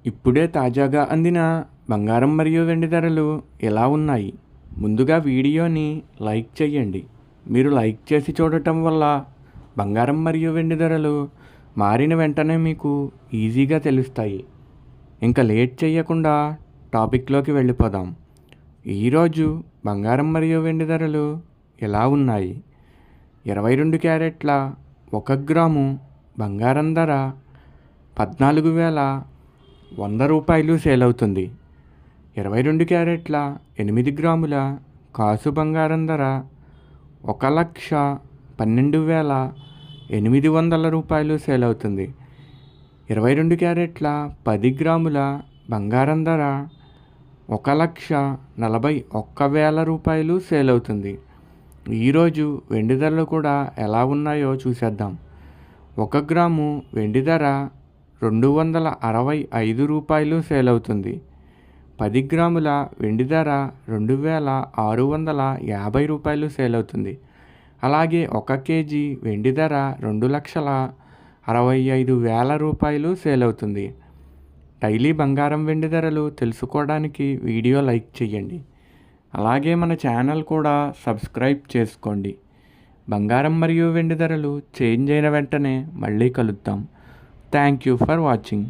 ఇప్పుడే తాజాగా అందిన బంగారం మరియు వెండి ధరలు ఎలా ఉన్నాయి? ముందుగా వీడియోని లైక్ చేయండి. మీరు లైక్ చేసి చూడటం వల్ల బంగారం మరియు వెండి ధరలు మారిన వెంటనే మీకు ఈజీగా తెలుస్తాయి. ఇంకా లేట్ చేయకుండా టాపిక్లోకి వెళ్ళిపోదాం. ఈరోజు బంగారం మరియు వెండి ధరలు ఎలా ఉన్నాయి? 22 క్యారెట్ల 1 గ్రాము బంగారం ధర 14,100 రూపాయలు సేల్ అవుతుంది. 22 క్యారెట్ల 8 గ్రాముల కాసు బంగారం ధర 1,12,800 రూపాయలు సేల్ అవుతుంది. 22 క్యారెట్ల 10 గ్రాముల బంగారం ధర 1,41,000 రూపాయలు సేల్ అవుతుంది. ఈరోజు వెండి ధరలు కూడా ఎలా ఉన్నాయో చూసేద్దాం. 1 గ్రాము వెండి ధర 265 రూపాయలు సేల్ అవుతుంది. 10 గ్రాముల వెండి ధర 2,650 రూపాయలు సేల్ అవుతుంది. అలాగే 1 కేజీ వెండి ధర 2,65,000 రూపాయలు సేల్ అవుతుంది. డైలీ బంగారం వెండి ధరలు తెలుసుకోవడానికి వీడియో లైక్ చేయండి. అలాగే మన ఛానల్ కూడా సబ్స్క్రైబ్ చేసుకోండి. బంగారం మరియు వెండి ధరలు చేంజ్ అయిన వెంటనే మళ్ళీ కలుద్దాం. Thank you for watching.